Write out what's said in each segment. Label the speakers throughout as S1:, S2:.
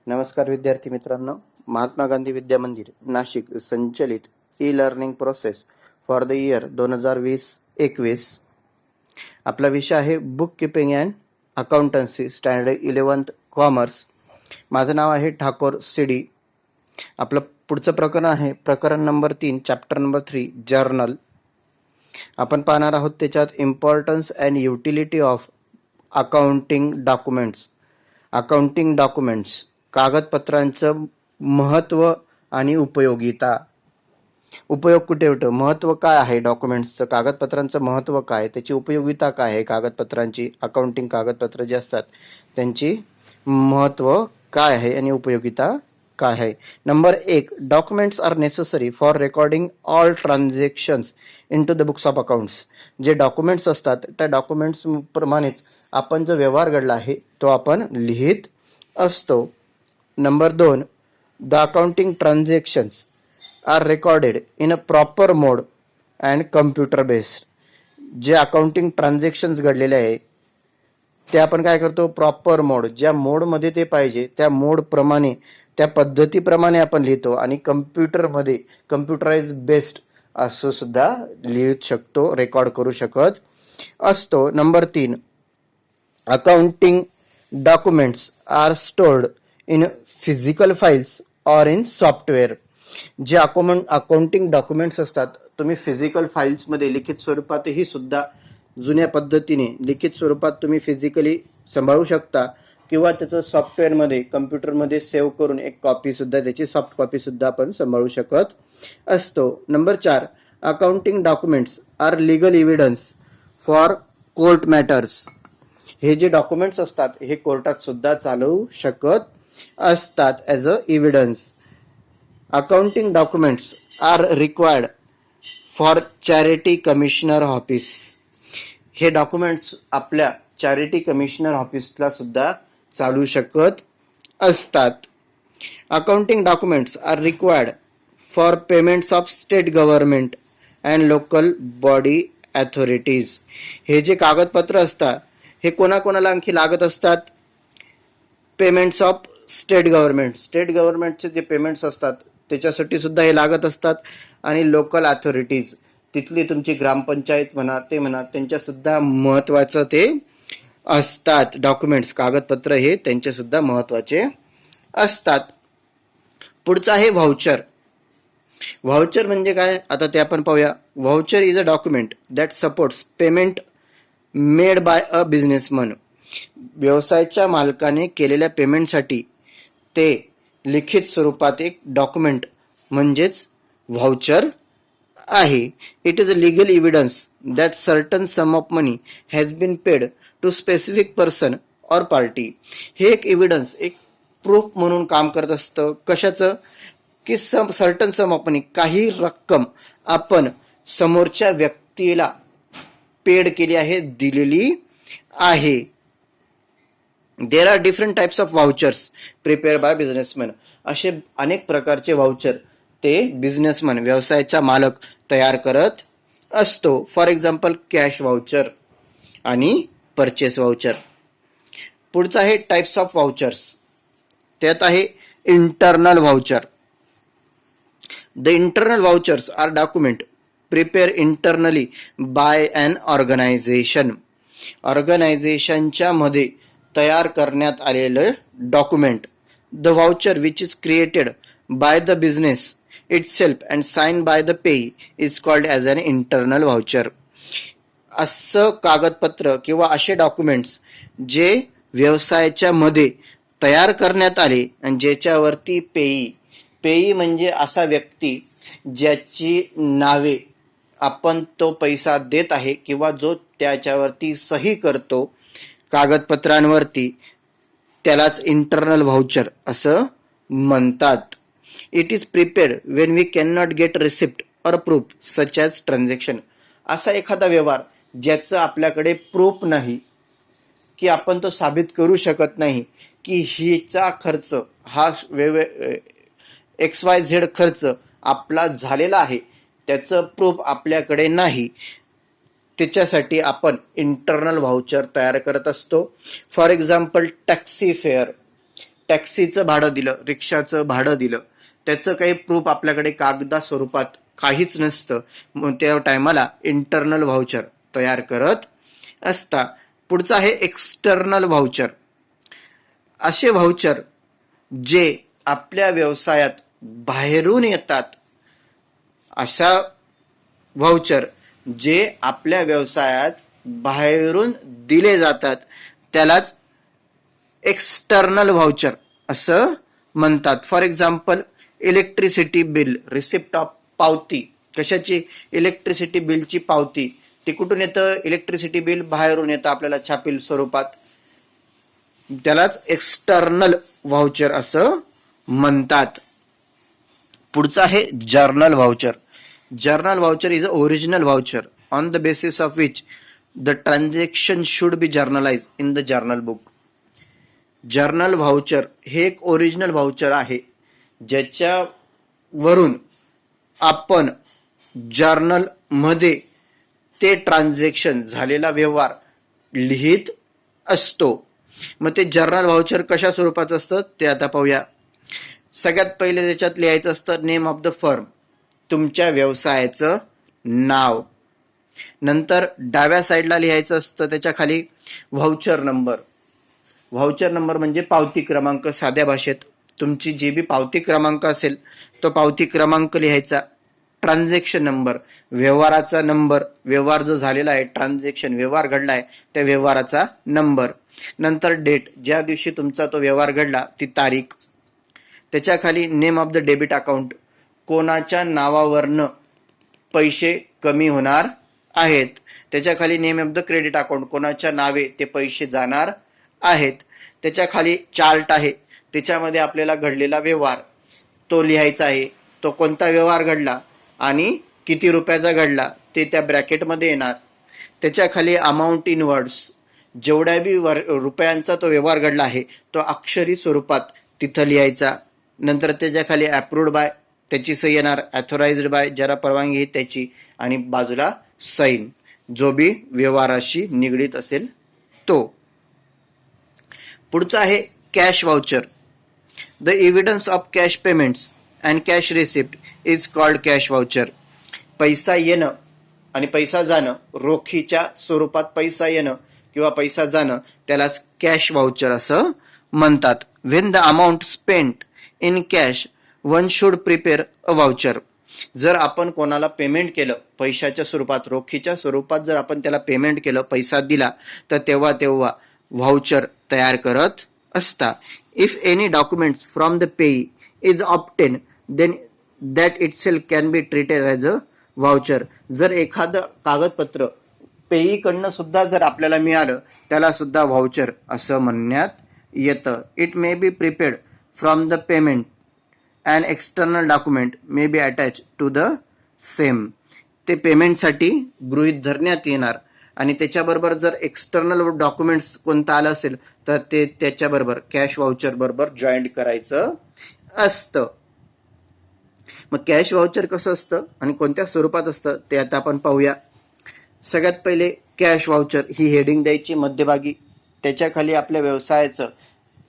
S1: नमस्कार विद्यार्थी मित्रांनो, महात्मा गांधी विद्या मंदिर नाशिक संचलित e learning process for the year 2020-21. आपला विषय आहे book keeping and accountancy standard 11th commerce. माझं नाव आहे ठाकोर सीडी. आपलं पुढचं प्रकरण आहे प्रकरण नंबर 3, चॅप्टर नंबर 3, जर्नल. आपण पाहणार आहोत त्याच्यात importance and utility of accounting documents. Accounting documents कागदपत्रांचं महत्त्व आणि उपयोगिता. उपयोग कुठे होतं, महत्त्व काय आहे डॉक्युमेंट्सचं, कागदपत्रांचं महत्त्व काय, त्याची उपयोगिता काय आहे, कागदपत्रांची अकाउंटिंग कागदपत्र जे असतात त्यांची महत्त्व काय आहे आणि उपयोगिता काय आहे. Number 1, documents are necessary for recording all transactions into the books of accounts. जे डॉक्युमेंट्स असतात त्या डॉक्युमेंट्स प्रमाणेच आपण जो व्यवहार घडला आहे तो आपण लिहित असतो. Number 2, the accounting transactions are recorded in a proper mode and computer based. जे अकाउंटिंग ट्रान्झॅक्शन्स घडलेले आहे ते आपण काय करतो, प्रॉपर मोड, ज्या मोडमध्ये ते पाहिजे त्या मोडप्रमाणे त्या पद्धतीप्रमाणे आपण लिहितो आणि कम्प्युटरमध्ये कम्प्युटराइज बेस्ड असं सुद्धा लिहू शकतो, रेकॉर्ड करू शकत असतो. Number 3, accounting documents are stored in physical files or in software. जे अकाउंटिंग डॉक्युमेंट्स असतात तुम्ही फिजिकल फाईल्समध्ये लिखित स्वरूपातही सुद्धा जुन्या पद्धतीने लिखित स्वरूपात तुम्ही फिजिकली सांभाळू शकता किंवा त्याचं सॉफ्टवेअरमध्ये कम्प्युटरमध्ये सेव्ह करून एक कॉपी सुद्धा, त्याची सॉफ्ट कॉपी सुद्धा आपण सांभाळू शकत असतो. Number 4, accounting documents are legal evidence for court matters. हे जे डॉक्युमेंट्स असतात हे कोर्टात सुद्धा चालवू शकत असतात as a evidence. Accounting documents are required for charity commissioner office. हे डॉक्युमेंट्स आपल्या चॅरिटी कमिशनर ऑफिसला सुद्धा चालू शकत असतात. Accounting documents are required for payments of state government and local body authorities. हे जे कागदपत्र असतात हे कोणाकोणाला आणखी लागत असतात, पेमेंट्स ऑफ स्टेट गव्हर्नमेंटचे जे पेमेंट्स असतात त्याच्यासाठी सुद्धा हे लागत असतात आणि लोकल अथॉरिटीज, तिथली तुमची ग्रामपंचायत म्हणा ते म्हणा, त्यांच्या सुद्धा महत्त्वाचं ते असतात. डॉक्युमेंट्स कागदपत्र हे त्यांचे सुद्धा महत्त्वाचे असतात. पुढचं आहे व्हाउचर. व्हाउचर म्हणजे काय आता ते आपण पाहूया. Voucher is a document that supports payment made by a businessman. व्यवसायाच्या मालकाने केलेल्या पेमेंटसाठी ते लिखित स्वरूपात एक डॉक्युमेंट म्हणजेच व्हाउचर आहे. It is a legal evidence that certain sum of money has been paid to specific person or party. हे एक एव्हिडन्स, एक प्रूफ म्हणून काम करत असतं. कशाचं की सर्टन सम ऑफ मनी, काही रक्कम आपण समोरच्या व्यक्तीला पेड केली आहे, दिलेली आहे. There are different types of vouchers prepare by businessman. असे अनेक प्रकारचे व्हाउचर ते बिझनेसमॅन, व्यवसायाचा मालक तयार करत असतो. फॉर एक्झाम्पल कॅश व्हाउचर आणि परचेस व्हाउचर. पुढचं आहे टाइप्स ऑफ व्हाउचर्स. त्यात आहे internal voucher. The internal vouchers are document prepare internally by an organization. ऑर्गनायझेशनच्या मध्ये तयार करण्यात आलेलं document. The voucher which is created by the business itself and sign by the payee is called as an internal voucher. असं कागदपत्र किंवा असे documents जे व्यवसायाच्या मध्ये तयार करण्यात आले आणि ज्याच्यावरती पेई म्हणजे असा व्यक्ती ज्याची नावे आपण तो पैसा देत आहे किंवा जो त्याच्यावरती सही करतो कागदपत्रांवरती, त्यालाच इंटरनल व्हाउचर असं म्हणतात. It is prepared when we can not get receipt or proof such as transaction. असा एखादा व्यवहार ज्याचं आपल्याकडे प्रूफ नाही, की आपण तो साबित करू शकत नाही की हिचा खर्च हा XYZ खर्च आपला झालेला आहे, त्याचं प्रूफ आपल्याकडे नाही, त्याच्यासाठी आपण इंटरनल व्हाउचर तयार करत असतो. For example taxi fare. टॅक्सीचं भाडं दिलं, रिक्षाचं भाडं दिलं, त्याचं काही प्रूफ आपल्याकडे कागदा स्वरूपात काहीच नसतं, मग त्या टायमाला इंटरनल व्हाउचर तयार करत असता. पुढचं आहे एक्सटर्नल व्हाउचर. असे व्हाउचर जे आपल्या व्यवसायात बाहेरून येतात, अशा व्हाउचर जे आपल्या व्यवसायात बाहेरून दिले जातात त्यालाच एक्सटर्नल व्हाउचर असं म्हणतात. For example electricity bill receipt of पावती. कशाची? इलेक्ट्रिसिटी बिलची पावती. ते कुठून येतं? इलेक्ट्रिसिटी बिल बाहेरून येतं आपल्याला छापील स्वरूपात, त्यालाच एक्सटर्नल व्हाउचर असं म्हणतात. पुढचं आहे journal voucher. Journal voucher is a original voucher on the basis of which the transaction should be generalized in the journal book. Journal voucher हे एक ओरिजिनल व्हाउचर आहे ज्याच्यावरून आपण जर्नल मध्ये ते ट्रान्झॅक्शन झालेला व्यवहार लिहित असतो. मग ते जर्नल व्हाउचर कशा स्वरूपाचं असतं ते आता पाहूया. सगळ्यात पहिले त्याच्यात लिहायचं असतं नेम ऑफ द फर्म, तुमच्या व्यवसायाचं नाव. नंतर डाव्या साईडला लिहायचं असतं त्याच्या खाली व्हाउचर नंबर. व्हाउचर नंबर म्हणजे पावती क्रमांक. साध्या भाषेत तुमची जी बी पावती क्रमांक असेल तो पावती क्रमांक लिहायचा. ट्रान्झॅक्शन नंबर, व्यवहाराचा नंबर, व्यवहार जो झालेला आहे, ट्रान्झॅक्शन व्यवहार घडला आहे त्या व्यवहाराचा नंबर. नंतर डेट, ज्या दिवशी तुमचा तो व्यवहार घडला ती तारीख. त्याच्या खाली name of the debit account, कोणाच्या नावावरनं पैसे कमी होणार आहेत. त्याच्या खाली name of the credit account, कोणाच्या नावे ते पैसे जाणार आहेत. त्याच्या खाली चार्ट आहे, त्याच्यामध्ये आपल्याला घडलेला व्यवहार तो लिहायचा आहे. तो कोणता व्यवहार घडला आणि किती रुपयाचा घडला ते त्या ब्रॅकेटमध्ये येणार. त्याच्या खाली अमाऊंट इन वर्ड्स, जेवढ्या बी रुपयांचा तो व्यवहार घडला आहे तो अक्षरी स्वरूपात तिथं लिहायचा. नंतर त्याच्या खाली अप्रूव्ड बाय, त्याची सही येणार. ऑथोराइज्ड बाय, ज्याला परवानगी आहे त्याची, आणि बाजूला साईन, जो बी व्यवहाराशी निगडीत असेल तो. पुढचं आहे cash voucher. The evidence of cash payments and cash receipt is called cash voucher. पैसा येणं आणि पैसा जाणं, रोखीच्या स्वरूपात पैसा येणं किंवा पैसा जाणं त्यालाच कॅश व्हाउचर असं म्हणतात. When the amount spent in cash one should prepare a voucher. जर आपण कोणाला पेमेंट केलं पैशाच्या स्वरूपात, रोखीच्या स्वरूपात जर आपण त्याला पेमेंट केलं, पैसा दिला, तर तेव्हा व्हाउचर तयार करत असता. If any documents from the payee is obtained then that itself can be treated as a voucher. जर एखादं कागदपत्र पेईकडनं सुद्धा जर आपल्याला मिळालं त्याला सुद्धा व्हाउचर असं म्हणण्यात येतं. It may be prepared from the payment and external document may be attach to the same. ते पेमेंटसाठी गृहीत धरण्यात येणार आणि त्याच्याबरोबर जर एक्सटर्नल डॉक्युमेंट्स कोणतं आलं असेल तर ते त्याच्याबरोबर कॅश व्हाउचर बरोबर जॉईंट करायचं असतं. मग कॅश व्हाउचर कसं असतं आणि कोणत्या स्वरूपात असतं ते आता आपण पाहूया. सगळ्यात पहिले कॅश व्हाउचर ही हेडिंग द्यायची मध्यभागी. त्याच्या खाली आपल्या व्यवसायाचं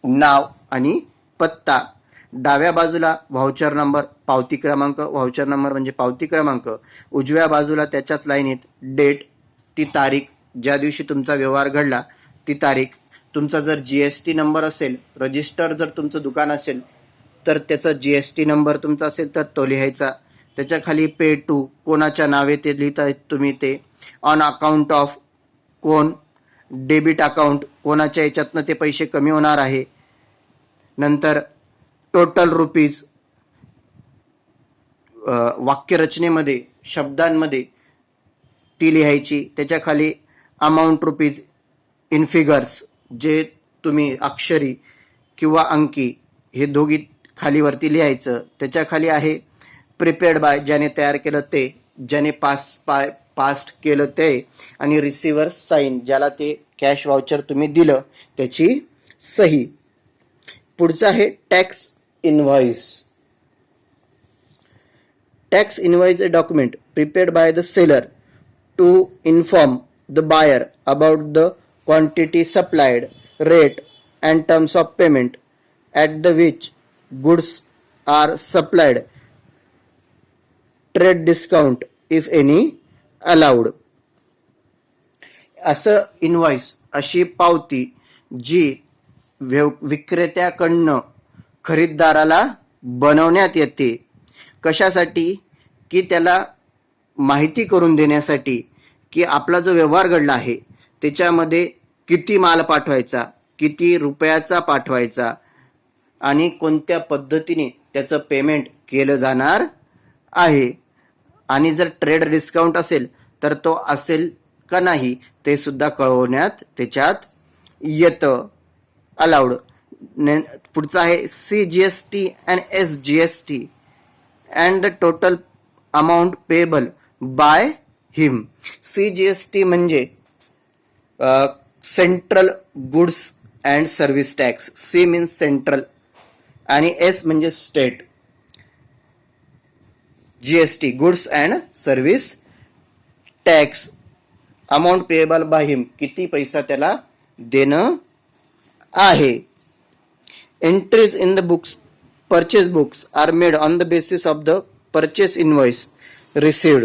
S1: नाव आणि पत्ता. डाव्या बाजूला व्हाउचर नंबर, पावती क्रमांक. व्हाउचर नंबर म्हणजे पावती क्रमांक. उजव्या बाजूला त्याच्याच लाईनीत डेट, ती तारीख, ज्या दिवशी तुमचा व्यवहार घडला ती तारीख. तुमचा जर GST नंबर असेल, रजिस्टर जर तुमचं दुकान असेल तर त्याचा GST नंबर तुमचा असेल तर तो लिहायचा. त्याच्या खाली पे टू, कोणाच्या नावे ते लिहिताय तुम्ही ते. ऑन अकाउंट ऑफ, कोण. डेबिट अकाउंट, कोणाच्या याच्यातनं ते पैसे कमी होणार आहे. नंतर टोटल रुपीज, वाक्यरचनेमध्ये शब्दांमध्ये ती लिहायची. त्याच्या खाली अमाऊंट रुपीज इन फिगर्स, जे तुम्ही अक्षरी किंवा अंकी हे दोघी खालीवरती लिहायचं. त्याच्या खाली आहे प्रिपेअर्ड बाय, ज्याने तयार केलं ते, ज्याने पास्ट केलं ते, आणि रिसिव्हर साईन, ज्याला ते कॅश व्हाउचर तुम्ही दिलं त्याची सही. पुढचं आहे tax invoice. Tax invoice a document prepared by the seller to inform the buyer about the quantity supplied, rate and terms of payment at the which goods are supplied, trade discount if any allowed. असं invoice, अशी पावती जी विक्रेत्याकडनं खरीददाराला बनवण्यात येते. कशासाठी? की त्याला माहिती करून देण्यासाठी की आपला जो व्यवहार घडला आहे त्याच्यामध्ये किती माल पाठवायचा, किती रुपयाचा पाठवायचा आणि कोणत्या पद्धतीने त्याचं पेमेंट केलं जाणार आहे, आणि जर ट्रेड डिस्काउंट असेल तर तो असेल का नाही ते सुद्धा कळवण्यात त्याच्यात येतं. अलाउड. पुढचं आहे CGST and SGST and the total amount payable by him. CGST म्हणजे central goods and service tax. C means central आणि S म्हणजे state. GST goods and service tax. Amount payable by him, किती पैसा त्याला देणं आहे. Entries in the books, purchase books are made on the basis of the purchase invoice received.